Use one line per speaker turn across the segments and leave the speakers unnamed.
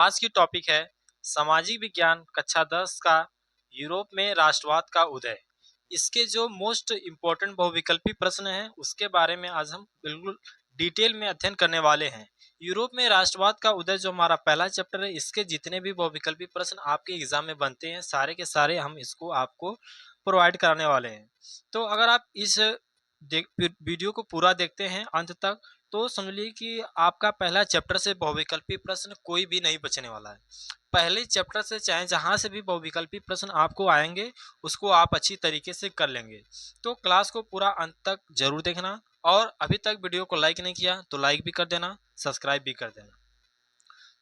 आज की टॉपिक है सामाजिक विज्ञान कक्षा 10 का यूरोप में राष्ट्रवाद का उदय। इसके जो मोस्ट इम्पोर्टेंट बहुविकल्पी प्रश्न हैं उसके बारे में आज हम बिल्कुल डिटेल में अध्ययन करने वाले हैं। यूरोप में राष्ट्रवाद का उदय जो हमारा पहला चैप्टर है, इसके जितने भी बहुविकल्पी प्रश्न आपके एग्जाम में बनते हैं सारे के सारे हम इसको आपको प्रोवाइड कराने वाले हैं। तो अगर आप इस वीडियो को पूरा देखते हैं अंत तक तो समझ लीजिए कि आपका पहला चैप्टर से बहुविकल्पी प्रश्न कोई भी नहीं बचने वाला है। पहले चैप्टर से चाहे जहां से भी बहुविकल्पी प्रश्न आपको आएंगे उसको आप अच्छी तरीके से कर लेंगे। तो क्लास को पूरा अंत तक जरूर देखना और अभी तक वीडियो को लाइक नहीं किया तो लाइक भी कर देना, सब्सक्राइब भी कर देना।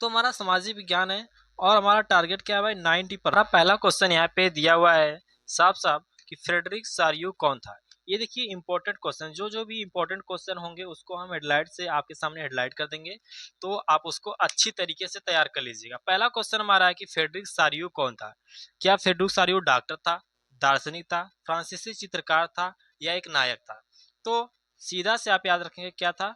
तो हमारा सामाजिक विज्ञान है और हमारा टारगेट क्या है भाई 90%। पहला क्वेश्चन यहाँ पे दिया हुआ है साफ साफ कि फ्रेडरिक सारियो कौन था। ये देखिए इंपॉर्टेंट क्वेश्चन, जो भी इंपॉर्टेंट क्वेश्चन होंगे उसको हम हेडलाइट से आपके सामने हेडलाइट कर देंगे, तो आप उसको अच्छी तरीके से तैयार कर लीजिएगा। पहला क्वेश्चन हमारा है कि फ्रेडरिक सारियो कौन था। क्या फ्रेडरिक सारियो डॉक्टर था, दार्शनिक था, फ्रांसीसी चित्रकार था या एक नायक था। तो सीधा से आप याद रखेंगे क्या था,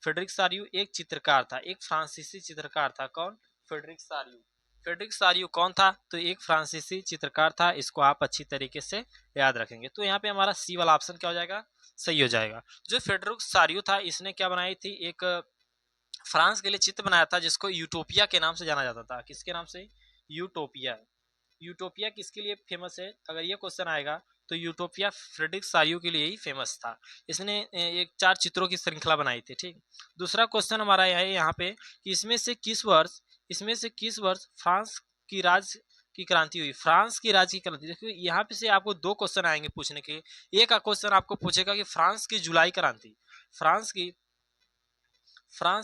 फ्रेडरिक सारियो एक चित्रकार था, एक फ्रांसीसी चित्रकार था। कौन? फ्रेडरिक सारियो। फ्रेडरिक सारियो कौन था? तो एक फ्रांसीसी चित्रकार था। इसको आप अच्छी तरीके से याद रखेंगे। तो यहाँ पे हमारा सी वाला ऑप्शन क्या हो जाएगा, सही हो जाएगा। जो फ्रेडरिक सारियो था इसने क्या बनाई थी, एक फ्रांस के लिए चित्र बनाया था जिसको यूटोपिया के नाम से जाना जाता था। किसके नाम से? यूटोपिया। यूटोपिया किसके लिए फेमस है, अगर ये क्वेश्चन आएगा तो यूटोपिया फ्रेडरिक सारियो के लिए ही फेमस था। इसने एक 4 चित्रों की श्रृंखला बनाई थी। ठीक, दूसरा क्वेश्चन हमारा है यहाँ पे कि इसमें से किस वर्ष फ्रांस की राज की क्रांति हुई। फ्रांस की राज की क्रांति, देखिए यहाँ पे से आपको 2 क्वेश्चन आएंगे पूछने के। एक क्वेश्चन आपको पूछेगा कि फ्रांस की जुलाई क्रांति, फ्रांस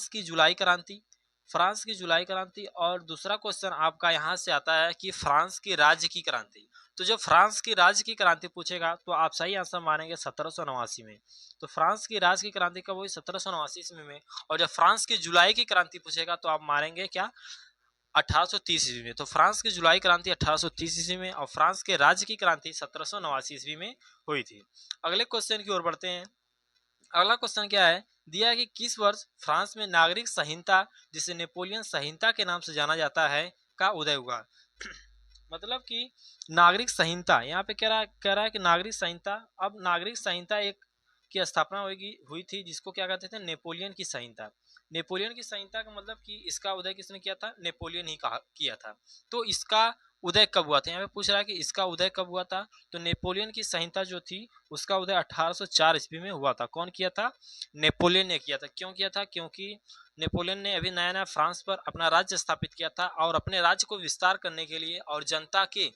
की जुलाई क्रांति, फ्रांस की जुलाई क्रांति। और दूसरा क्वेश्चन आपका यहाँ से आता है कि फ्रांस की राज्य की क्रांति। तो जब फ्रांस की राज्य की क्रांति पूछेगा तो आप सही आंसर मानेंगे 1789 में। तो फ्रांस की राज्य की क्रांति कब हुई? 1789 ईस्वी में। और जब फ्रांस की जुलाई की क्रांति पूछेगा तो आप मानेंगे क्या? 1830 ईस्वी में। तो फ्रांस की जुलाई क्रांति 1830 ईस्वी में और फ्रांस के राज्य की क्रांति 1789 ईस्वी में हुई थी। अगले क्वेश्चन की ओर बढ़ते हैं। अगला क्वेश्चन क्या है, दिया है कि किस वर्ष फ्रांस में नागरिक संहिता, जिसे नेपोलियन संहिता के नाम से जाना जाता है, का उदय हुआ। मतलब कि नागरिक संहिता यहाँ पे कह रहा है कि नागरिक संहिता, अब नागरिक संहिता एक की स्थापना हुई थी जिसको क्या कहते थे, नेपोलियन की संहिता। नेपोलियन की संहिता का मतलब कि इसका उदय किसने किया था? नेपोलियन ही किया था। तो इसका उदय कब हुआ था, यहाँ पे पूछ रहा है कि इसका उदय कब हुआ था। तो नेपोलियन की संहिता जो थी उसका उदय 1804 ईस्वी में हुआ था। कौन किया था? नेपोलियन ने किया था। क्यों किया था? क्योंकि नेपोलियन ने अभी नया नया फ्रांस पर अपना राज्य स्थापित किया था और अपने राज्य को विस्तार करने के लिए और जनता के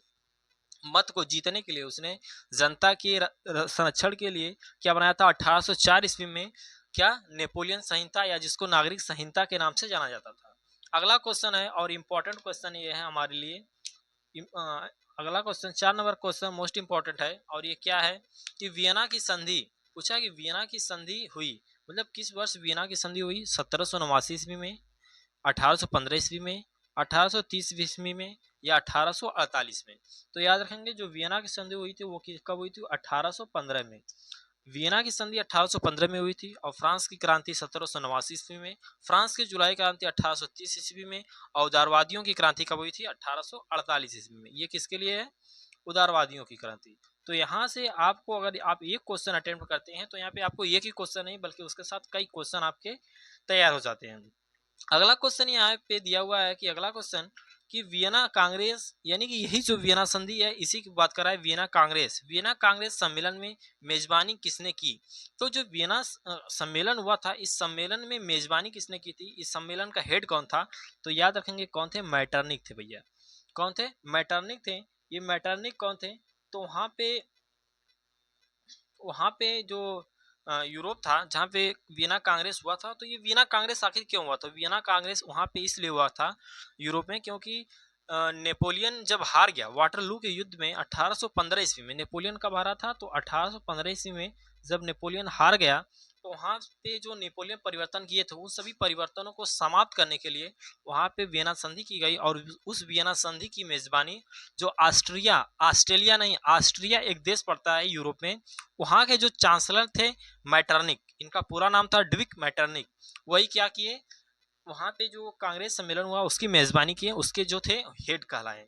मत को जीतने के लिए उसने जनता के संरक्षण के लिए क्या बनाया था 1804 ईस्वी में, क्या? नेपोलियन संहिता, या जिसको नागरिक संहिता के नाम से जाना जाता था। अगला क्वेश्चन है और इम्पोर्टेंट क्वेश्चन ये है हमारे लिए। अगला question 4 number question most important है और ये क्या है कि वियना की संधि पूछा कि वियना की संधि हुई, मतलब किस वर्ष वियना की संधि हुई? 1789 ईस्वी में, 1815 ईस्वी में, 1830 ईस्वी में या 1848 में। तो याद रखेंगे जो वियना की संधि हुई थी वो कब हुई थी? 1815 में। वियना की संधि 1815 में हुई थी और फ्रांस की क्रांति 1789 ईस्वी में। फ्रांस की जुलाई क्रांति 1830 ईस्वी में और उदारवादियों की क्रांति कब हुई थी? 1848 ईस्वी में। ये किसके लिए है? उदारवादियों की क्रांति। तो यहाँ से आपको अगर आप एक क्वेश्चन अटेम्प्ट करते हैं तो यहाँ पे आपको एक ही क्वेश्चन नहीं बल्कि उसके साथ कई क्वेश्चन आपके तैयार हो जाते हैं। अगला क्वेश्चन यहाँ पे दिया हुआ है कि अगला क्वेश्चन कि वियना कांग्रेस, यानी कि यही जो वियना संधि है इसी की बात कर रहा है। वियना कांग्रेस सम्मेलन में मेजबानी किसने की? तो जो वियना सम्मेलन हुआ था इस सम्मेलन में मेजबानी किसने की थी? इस सम्मेलन का हेड कौन था? तो याद रखेंगे कौन थे? मैटरनिक थे भैया। कौन थे? मैटरनिक थे। ये मैटरनिक कौन थे? तो वहाँ पे जो यूरोप था जहाँ पे वियना कांग्रेस हुआ था, तो ये वियना कांग्रेस आखिर क्यों हुआ था? वियना कांग्रेस वहाँ पे इसलिए हुआ था यूरोप में क्योंकि नेपोलियन जब हार गया वाटरलू के युद्ध में 1815 ईस्वी में। नेपोलियन कब हारा था? तो 1815 ईस्वी में जब नेपोलियन हार गया तो वहाँ पे जो नेपोलियन परिवर्तन किए थे उन सभी परिवर्तनों को समाप्त करने के लिए वहाँ पे वियना संधि की गई और उस वियना संधि की मेजबानी जो ऑस्ट्रेलिया नहीं, ऑस्ट्रिया एक देश पड़ता है यूरोप में, वहाँ के जो चांसलर थे मैटरनिक, इनका पूरा नाम था ड्विक मैटरनिक, वही क्या किए? वहाँ पे जो कांग्रेस सम्मेलन हुआ उसकी मेजबानी की, उसके जो थे हेड कहलाए।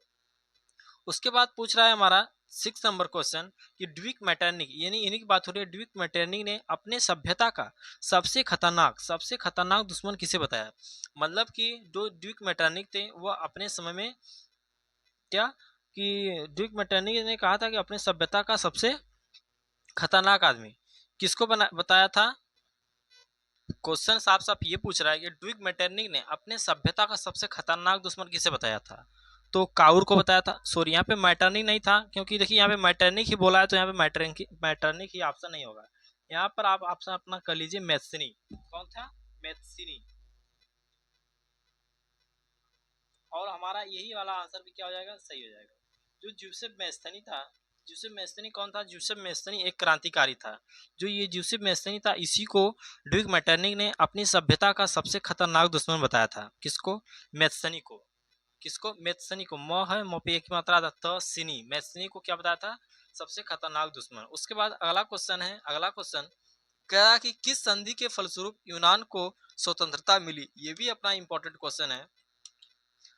उसके बाद पूछ रहा है हमारा 6 नंबर क्वेश्चन कि ड्यूक मैटरनिक, यानी इन्हीं की बात हो रही है, ड्यूक मैटरनिक ने अपने सभ्यता का सबसे खतरनाक दुश्मन किसे बताया। मतलब कि जो ड्यूक मैटरनिक थे वो अपने समय में क्या कि ड्यूक मैटरनिक ने कहा था कि अपने सभ्यता का सबसे खतरनाक आदमी किसको बताया था। क्वेश्चन साफ साफ ये पूछ रहा है कि ड्यूक मैटरनिक ने अपने सभ्यता का सबसे खतरनाक दुश्मन किसे बताया था। तो काउर को बताया था। सॉरी, यहाँ पे मैटरनिक नहीं था, क्योंकि देखिए यहाँ पे मैटरनिक ही बोला है, तो यहाँ पे मैटरनिक ही ऑप्शन नहीं होगा। यहाँ पर आप ऑप्शन अपना कर लीजिए मैथ्सिनी। कौन था? मैथ्सिनी। और हमारा यही वाला आंसर भी क्या हो जाएगा? सही हो जाएगा। जो ज्यूसेफ मैस्थनी था, ज्यूसेफ मैस्थनी कौन था? ज्यूसेफ मैस्थनी एक क्रांतिकारी था। जो ये ज्यूसेफ मैस्थनी था, इसी को ड्यूक मैटरनिक ने अपनी सभ्यता का सबसे खतरनाक दुश्मन बताया था। किसको? मैथ्सनी को। किसको? मैथ्सनी को। म है, म पे एक ही मात्रा था, त सिनी। मैथ्सनी को क्या बताया था? सबसे खतरनाक दुश्मन। उसके बाद अगला क्वेश्चन है, अगला क्वेश्चन कह रहा कि किस संधि के फलस्वरूप यूनान को स्वतंत्रता मिली। ये भी अपना इंपॉर्टेंट क्वेश्चन है।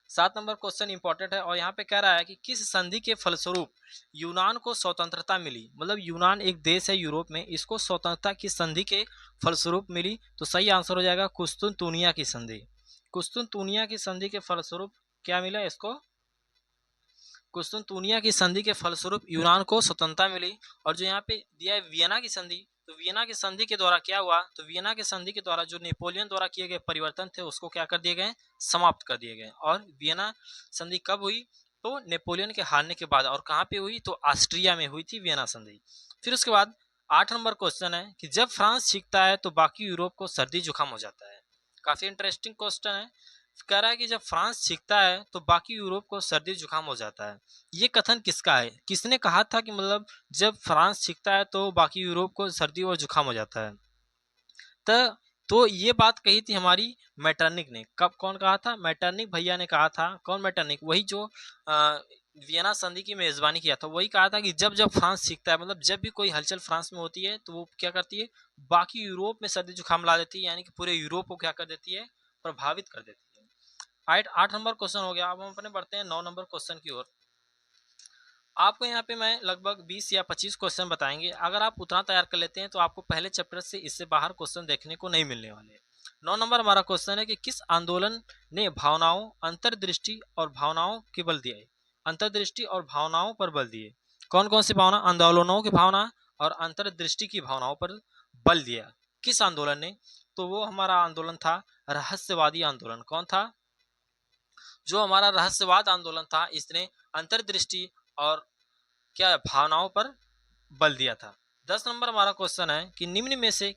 7 नंबर क्वेश्चन इंपॉर्टेंट है, और यहाँ पे कह रहा है कि किस संधि के फलस्वरूप यूनान को स्वतंत्रता मिली। मतलब यूनान एक देश है यूरोप में, इसको स्वतंत्रता की संधि के फलस्वरूप मिली। तो सही आंसर हो जाएगा कुस्तुनतुनिया की संधि। कुस्तुनतुनिया की संधि के फलस्वरूप क्या मिला इसको? कुस्तुनतुनिया की संधि के फलस्वरूप यूनान को स्वतंत्रता मिली। और जो यहाँ पे दिया है वियना की संधि, तो वियना की संधि के द्वारा क्या हुआ? तो वियना की संधि के द्वारा जो नेपोलियन द्वारा किए गए परिवर्तन थे उसको क्या कर दिए गए? समाप्त कर दिए गए। और वियना संधि कब हुई? तो नेपोलियन के हारने के बाद। और कहाँ पे हुई? तो ऑस्ट्रिया में हुई थी वियना संधि। फिर उसके बाद 8 नंबर क्वेश्चन है कि जब फ्रांस छींकता है तो बाकी यूरोप को सर्दी जुकाम हो जाता है। काफी इंटरेस्टिंग क्वेश्चन है। कह रहा है कि जब फ्रांस छींकता है तो बाकी यूरोप को सर्दी जुकाम हो जाता है। ये कथन किसका है? किसने कहा था कि मतलब जब फ्रांस छींकता है तो बाकी यूरोप को सर्दी और जुकाम हो जाता है? तो ये बात कही थी हमारी मैटरनिक ने। कब? कौन कहा था? मैटरनिक भैया ने कहा था। कौन मैटरनिक? वही जो वियना संधि की मेजबानी किया था, वही कहा था कि जब जब फ्रांस सीखता है, मतलब जब भी कोई हलचल फ्रांस में होती है तो वो क्या करती है? बाकी यूरोप में सर्दी जुकाम ला देती है, यानी कि पूरे यूरोप को क्या कर देती है? प्रभावित कर देती है। 8 नंबर क्वेश्चन हो गया। अब हम अपने बढ़ते हैं 9 नंबर क्वेश्चन की ओर। आपको यहाँ पे मैं लगभग 20 या 25 क्वेश्चन बताएंगे। अगर आप उतना तैयार कर लेते हैं तो आपको पहले चैप्टर से इससे बाहर क्वेश्चन देखने को नहीं मिलने वाले। 9 नंबर हमारा क्वेश्चन है कि किस आंदोलन ने भावनाओं, अंतर्दृष्टि और भावनाओं के बल दिए? अंतर्दृष्टि और भावनाओं पर बल दिए। कौन कौन सी भावना? आंदोलनों की भावना और अंतर्दृष्टि की भावनाओं पर बल दिया। किस आंदोलन ने? तो वो हमारा आंदोलन था रहस्यवादी आंदोलन। कौन था? जो हमारा रहस्यवाद आंदोलन था, इसने अंतर्दृष्टि और क्या भावनाओं पर बल दिया था। 10 नंबर हमारा क्वेश्चन है कि निम्न में से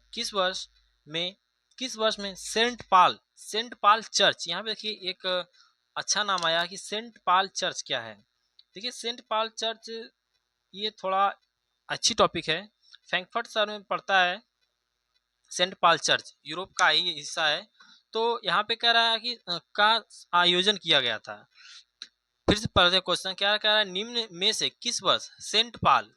में किस वर्ष में सेंट पाल चर्च, यहाँ पे देखिए एक अच्छा नाम आया कि सेंट पाल चर्च क्या है। देखिए सेंट पाल चर्च ये थोड़ा अच्छी टॉपिक है, फ्रैंकफर्ट शहर में पड़ता है। सेंट पाल चर्च यूरोप का ही हिस्सा है। तो यहाँ पे कह रहा है कि का आयोजन किया गया था। फिर से पढ़ते क्वेश्चन, क्या कह रहा है? निम्न में से किस वर्ष सेंट पाल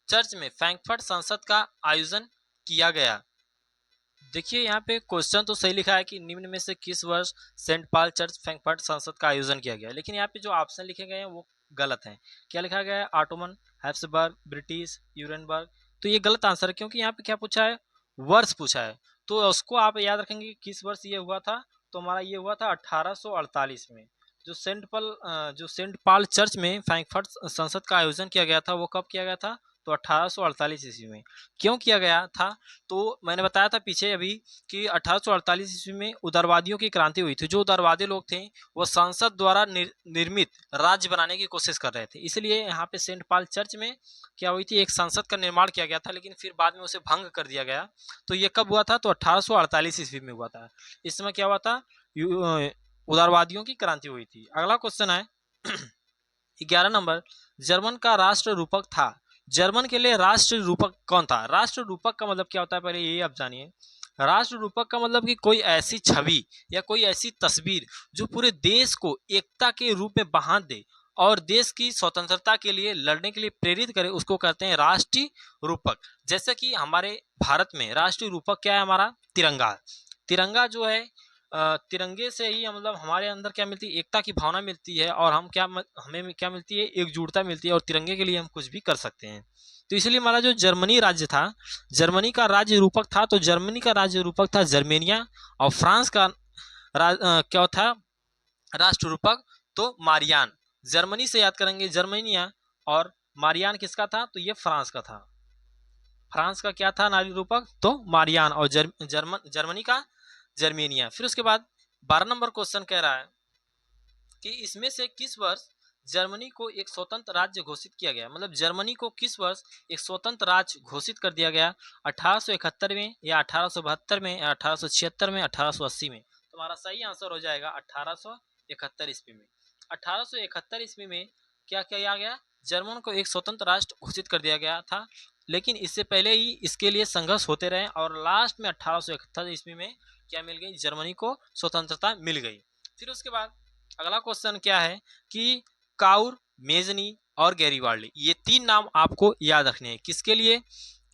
चर्च में फ्रैंकफर्ट संसद का आयोजन किया गया? देखिए यहाँ पे क्वेश्चन तो सही लिखा है कि निम्न में से किस वर्ष सेंट पाल चर्च फ्रैंकफर्ट संसद का आयोजन किया गया, लेकिन यहाँ पे जो ऑप्शन लिखे गए हैं वो गलत हैं। क्या लिखा गया है? ऑटोमन, हैब्सबर्ग, ब्रिटिश, यूरेनबर्ग। तो ये गलत आंसर है, क्योंकि यहाँ पे क्या पूछा है? वर्ष पूछा है। तो उसको आप याद रखेंगे कि किस वर्ष ये हुआ था। तो हमारा ये हुआ था 1848 में। जो सेंट पाल चर्च में फ्रैंकफर्ट संसद का आयोजन किया गया था वो कब किया गया था? तो 1848 ईस्वी में। क्यों किया गया था? तो मैंने बताया था पीछे अभी कि 1848 ईस्वी में उदारवादियों की क्रांति हुई थी। जो उदारवादी लोग थे वो संसद द्वारा निर्मित राज्य बनाने की कोशिश कर रहे थे, इसलिए यहाँ पे सेंट पाल चर्च में क्या हुई थी? एक संसद का निर्माण किया गया था, लेकिन फिर बाद में उसे भंग कर दिया गया। तो ये कब हुआ था? तो 1848 ईस्वी में हुआ था। इस समय क्या हुआ था? उदारवादियों की क्रांति हुई थी। अगला क्वेश्चन है 11 नंबर, जर्मन का राष्ट्र रूपक था। जर्मन के लिए राष्ट्र रूपक कौन था? राष्ट्र रूपक का मतलब क्या होता है, पहले ये आप जानिए। राष्ट्र रूपक का मतलब कि कोई ऐसी छवि या कोई ऐसी तस्वीर जो पूरे देश को एकता के रूप में बांध दे और देश की स्वतंत्रता के लिए लड़ने के लिए प्रेरित करे, उसको कहते हैं राष्ट्रीय रूपक। जैसे कि हमारे भारत में राष्ट्रीय रूपक क्या है? हमारा तिरंगा। तिरंगा जो है तिरंगे से ही मतलब हमारे अंदर क्या मिलती है, एकता की भावना मिलती है, और हम क्या हमें क्या मिलती है, एकजुटता मिलती है, और तिरंगे के लिए हम कुछ भी कर सकते हैं। तो इसलिए हमारा जो जर्मनी राज्य था, जर्मनी का राज्य रूपक था, तो जर्मनी का राज्य रूपक था जर्मेनिया, और फ्रांस का क्या था राष्ट्र रूपक, तो मारियान। जर्मनी से याद करेंगे जर्मेनिया, और मारियान किसका था, तो ये फ्रांस का था। फ्रांस का क्या था नारी रूपक, तो मारियान, और जर्मनी का जर्मेनिया। फिर उसके बाद 12 नंबर क्वेश्चन कह रहा है कि इसमें से किस वर्ष जर्मनी को एक स्वतंत्र राज्य घोषित किया गया, मतलब जर्मनी को किस वर्ष एक स्वतंत्र राज्य घोषित कर दिया गया, 1871 में, या 1872 में, या 1876 में, 1880 में। तुम्हारा सही आंसर हो जाएगा 1871 ईस्वी में। 1871 ईस्वी में क्या किया गया, जर्मन को एक स्वतंत्र राष्ट्र घोषित कर दिया गया था, लेकिन इससे पहले ही इसके लिए संघर्ष होते रहे, और लास्ट में 1871 ईस्वी में क्या मिल गई, जर्मनी को स्वतंत्रता मिल गई। फिर उसके बाद अगला क्वेश्चन क्या है कि काउर, मेजनी और गैरीबाल्डी, ये 3 नाम आपको याद रखने हैं। किसके लिए,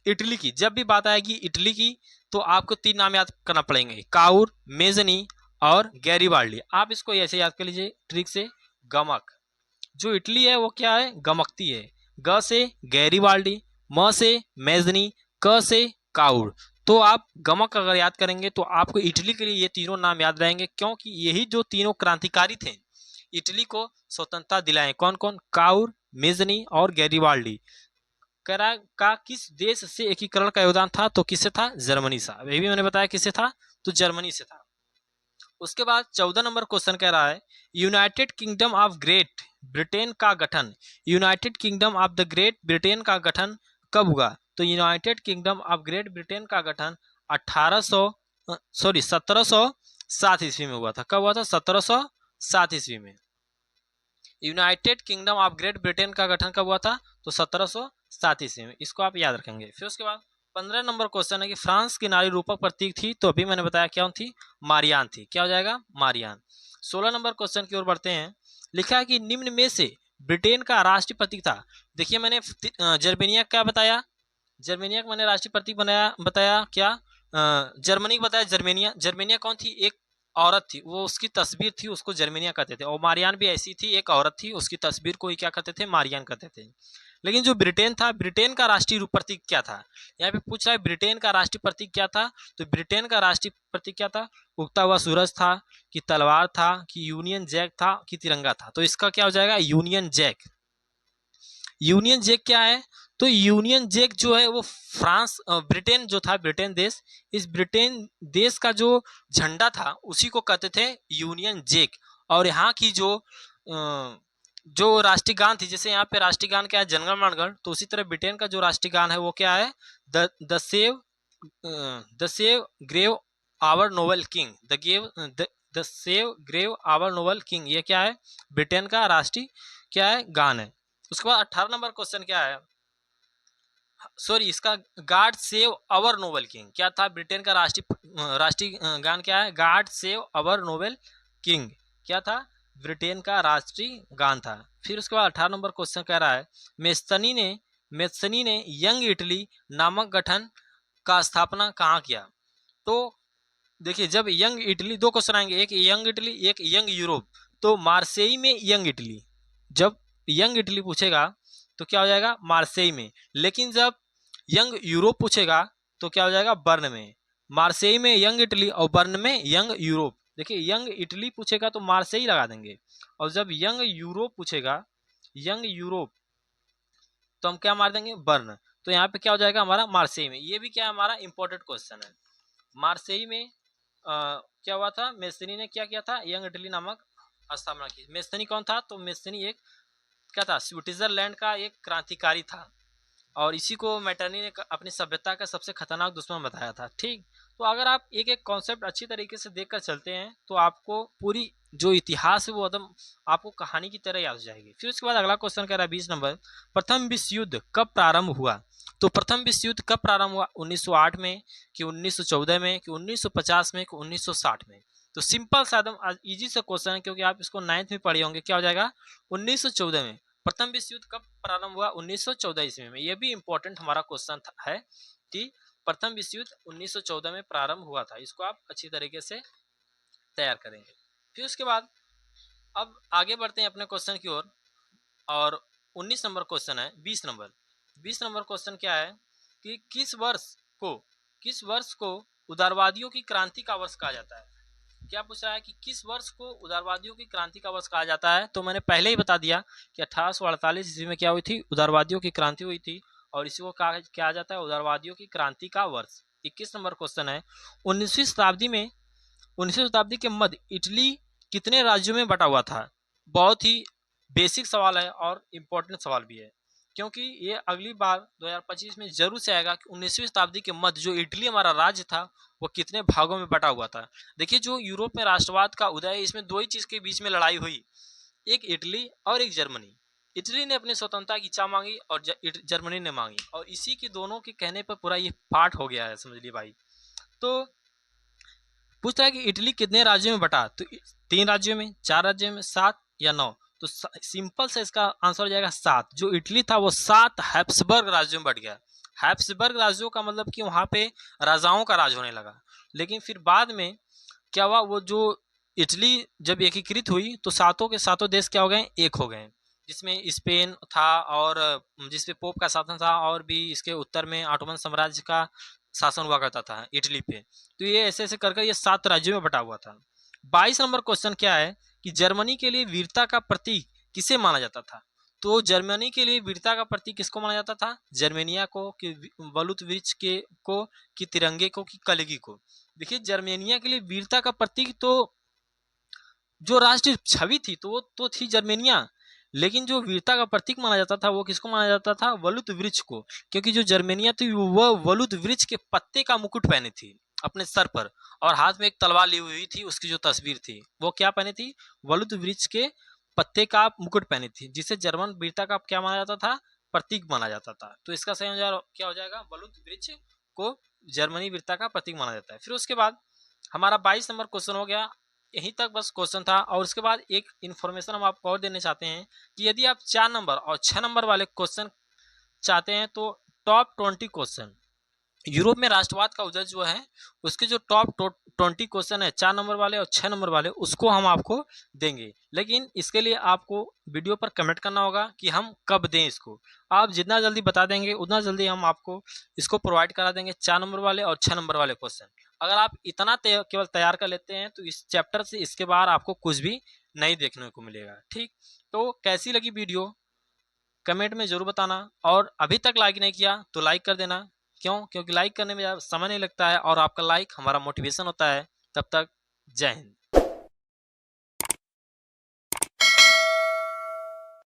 इटली की। जब भी बात आएगी इटली की तो आपको 3 नाम याद करना पड़ेंगे, काउर, मेजनी और गैरीबाल्डी। आप इसको ऐसे याद कर लीजिए ट्रिक से, गमक। जो इटली है वो क्या है, गमकती है। ग से गैरीबाल्डी, म से मेजनी, क से काउर। तो आप गमक अगर याद करेंगे तो आपको इटली के लिए ये तीनों नाम याद रहेंगे, क्योंकि यही जो तीनों क्रांतिकारी थे इटली को स्वतंत्रता दिलाए। कौन कौन, काउर, मेजनी और गैरीबाल्डी। करा का किस देश से एकीकरण का योगदान था, तो किससे था, जर्मनी से। ये भी मैंने बताया किससे था, तो जर्मनी से था। उसके बाद 14 नंबर क्वेश्चन कह रहा है United kingdom of great Britain का गठन, United kingdom of the great Britain का गठन कब हुआ, तो United kingdom of great Britain का गठन 1707 ईस्वी में हुआ था। कब हुआ था, 1707 ईस्वी में। United kingdom of great Britain का गठन कब हुआ था, तो 1707 ईस्वी में। इसको आप याद रखेंगे। फिर उसके बाद 15 नंबर क्वेश्चन है कि फ्रांस की नारी रूपक प्रतीक थी, तो अभी मैंने बताया क्या थी, मारियान थी। क्या हो जाएगा, मारियान। 16 नंबर क्वेश्चन की ओर बढ़ते हैं। लिखा है कि निम्न में से ब्रिटेन का राष्ट्रीय प्रतीक था। देखिए मैंने जर्मेनिया क्या बताया, जर्मेनिया का मैंने राष्ट्रीय प्रतीक बताया क्या, जर्मनी को बताया। जर्मेनिया, जर्मेनिया कौन थी, एक औरत थी, वो उसकी तस्वीर थी, उसको जर्मेनिया कहते थे। और मारियान भी ऐसी थी, एक औरत थी, उसकी तस्वीर को ही क्या कहते थे, मारियान कहते थे। लेकिन जो ब्रिटेन था, ब्रिटेन का राष्ट्रीय प्रतीक क्या था, यहाँ पे पूछ रहा है ब्रिटेन का राष्ट्रीय प्रतीक क्या था, तो ब्रिटेन का राष्ट्रीय प्रतीक क्या था, उगता हुआ सूरज था, कि तलवार था, कि यूनियन जैक था, कि तिरंगा था। तो इसका क्या हो जाएगा, यूनियन जैक। यूनियन जैक क्या है, तो यूनियन जैक जो है वो फ्रांस ब्रिटेन जो था, ब्रिटेन देश, इस ब्रिटेन देश का जो झंडा था उसी को कहते थे यूनियन जैक। और यहाँ की जो राष्ट्रीय गान थी, जैसे यहाँ पे राष्ट्रीय गान क्या है, जनगण मनगण, तो उसी तरह ब्रिटेन का जो राष्ट्रीय गान है वो क्या है, the save grave our noble king, the save grave our noble king. ये क्या है, ब्रिटेन का राष्ट्रीय क्या है, गान है। उसके बाद 18 नंबर क्वेश्चन क्या है, सॉरी इसका guard save our Nobel king क्या था, ब्रिटेन का राष्ट्रीय गान क्या है, guard save our Nobel king क्या था, ब्रिटेन का राष्ट्रीय गान था। फिर उसके बाद 18 नंबर क्वेश्चन कह रहा है मेस्सनी ने यंग इटली नामक गठन का स्थापना कहाँ किया। तो देखिए जब यंग इटली, दो क्वेश्चन आएंगे, एक यंग इटली एक यंग यूरोप। तो मार्सेई में यंग इटली, जब यंग इटली पूछेगा तो क्या हो जाएगा, मार्सेई में। लेकिन जब यंग यूरोप पूछेगा तो क्या हो जाएगा, बर्न में। मार्सेई में यंग इटली और बर्न में यंग यूरोप। देखिए यंग इटली पूछेगा तो मार्सेई लगा देंगे, और जब यंग यूरोप पूछेगा, यंग यूरोप, तो हम क्या मार देंगे, बर्न। तो यहाँ पे क्या हो जाएगा हमारा, मार्सेई में। ये भी क्या हमारा इंपॉर्टेंट क्वेश्चन है। मार्सेई में क्या हुआ था, मेस्सनी ने क्या किया था, यंग इटली नामक स्थापना की। मेस्सनी कौन था, तो मेस्सनी एक क्या था, स्विट्जरलैंड का एक क्रांतिकारी था, और इसी को मैटरनी ने अपनी सभ्यता का सबसे खतरनाक दुश्मन बताया था। ठीक, तो अगर आप एक एक कॉन्सेप्ट अच्छी तरीके से देखकर चलते हैं तो आपको पूरी जो इतिहास है वो एकदम आपको कहानी की तरह याद हो जाएगी। फिर उसके बाद अगला क्वेश्चन कह रहा है 20 नंबर, प्रथम विश्व युद्ध कब प्रारंभ हुआ। तो प्रथम विश्व युद्ध कब प्रारंभ हुआ, 1908 में, कि 1914 में, कि 1950 में, कि 1960 में। तो सिंपल सा एकदम इजी सा क्वेश्चन है, क्योंकि आप इसको 9th में पढ़े होंगे। क्या हो जाएगा, 1914 में। प्रथम विश्व युद्ध कब प्रारंभ हुआ, 1914 ईस्वी में। यह भी इंपॉर्टेंट हमारा क्वेश्चन है कि प्रथम विश्व युद्ध 1914 में प्रारंभ हुआ था। इसको आप अच्छी तरीके से तैयार करेंगे। फिर उसके बाद अब आगे बढ़ते हैं अपने क्वेश्चन की ओर, और 19 नंबर क्वेश्चन है। 20 नंबर क्वेश्चन क्या है कि किस वर्ष को उदारवादियों की क्रांति का वर्ष कहा जाता है। क्या पूछ रहा है कि किस वर्ष को उदारवादियों की क्रांति का वर्ष कहा जाता है। तो मैंने पहले ही बता दिया कि 1848 ईस्वी में क्या हुई थी, उदारवादियों की क्रांति हुई थी, और इसी को कहा जाता है उदारवादियों की क्रांति का वर्ष। 21 नंबर क्वेश्चन है, 19वीं शताब्दी के मध्य इटली कितने राज्यों में बटा हुआ था। बहुत ही बेसिक सवाल है और इम्पोर्टेंट सवाल भी है, क्योंकि ये अगली बार 2025 में जरूर से आएगा कि 19वीं शताब्दी के मध्य जो इटली हमारा राज्य था वो कितने भागों में बटा हुआ था। देखिए, जो यूरोप में राष्ट्रवाद का उदय है, इसमें दो ही चीज के बीच में लड़ाई हुई, एक इटली और एक जर्मनी। इटली ने अपनी स्वतंत्रता की इच्छा मांगी और जर्मनी ने मांगी, और इसी के दोनों के कहने पर पूरा ये पाठ हो गया है, समझ ली भाई। तो पूछता है कि इटली कितने राज्यों में बटा, तो 3 राज्यों में, 4 राज्यों में, 7 या 9। तो सिंपल से इसका आंसर हो जाएगा 7। जो इटली था वो 7 हैप्सबर्ग राज्यों में बट गया। हैप्सबर्ग राज्यों का मतलब कि वहां पे राजाओं का राज होने लगा। लेकिन फिर बाद में क्या हुआ, वो जो इटली जब एकीकृत हुई तो सातों के सातों देश क्या हो गए, एक हो गए, जिसमें स्पेन था और जिसपे पोप का शासन था, और भी इसके उत्तर में ऑटोमन साम्राज्य का शासन हुआ करता था इटली पे। तो ये ऐसे ऐसे कर ये 7 राज्यों में बटा हुआ था। 22 नंबर क्वेश्चन क्या है कि जर्मनी के लिए वीरता का प्रतीक किसे माना जाता था। तो जर्मनी के लिए वीरता का प्रतीक किसको माना जाता था, जर्मेनिया को, कि वलुत वृक्ष के को, कि तिरंगे को, कि कलगी को। देखिए, जर्मेनिया के लिए वीरता का प्रतीक तो जो राष्ट्रीय छवि थी तो वो तो थी जर्मेनिया, लेकिन जो वीरता का प्रतीक माना जाता था वो किसको माना जाता था, वलुत वृक्ष को। क्योंकि जो जर्मेनिया थी वह वलुत वृक्ष के पत्ते का मुकुट पहनी थी अपने सर पर, और हाथ में एक तलवार ली हुई थी, उसकी जो तस्वीर थी वो क्या पहनी थी, वलुत वृक्ष के पत्ते का मुकुट पहनी थी, जिसे जर्मन वीरता का क्या माना जाता था, प्रतीक माना जाता था। तो इसका सही क्या हो जाएगा, वलुत वृक्ष को जर्मनी वीरता का प्रतीक माना जाता है। फिर उसके बाद हमारा 22 नंबर क्वेश्चन हो गया। यहीं तक बस क्वेश्चन था, और उसके बाद एक इन्फॉर्मेशन हम आपको और देने चाहते हैं कि यदि आप 4 नंबर और 6 नंबर वाले क्वेश्चन चाहते हैं तो टॉप 20 क्वेश्चन यूरोप में राष्ट्रवाद का उदय जो है उसके जो टॉप 20 क्वेश्चन है 4 नंबर वाले और 6 नंबर वाले, उसको हम आपको देंगे। लेकिन इसके लिए आपको वीडियो पर कमेंट करना होगा कि हम कब दें इसको। आप जितना जल्दी बता देंगे उतना जल्दी हम आपको इसको प्रोवाइड करा देंगे, 4 नंबर वाले और 6 नंबर वाले क्वेश्चन। अगर आप इतना केवल तैयार कर लेते हैं तो इस चैप्टर से इसके बाद आपको कुछ भी नहीं देखने को मिलेगा। ठीक, तो कैसी लगी वीडियो कमेंट में जरूर बताना, और अभी तक लाइक नहीं किया तो लाइक कर देना। क्यों, क्योंकि लाइक करने में समय नहीं लगता है और आपका लाइक हमारा मोटिवेशन होता है। तब तक जय हिंद।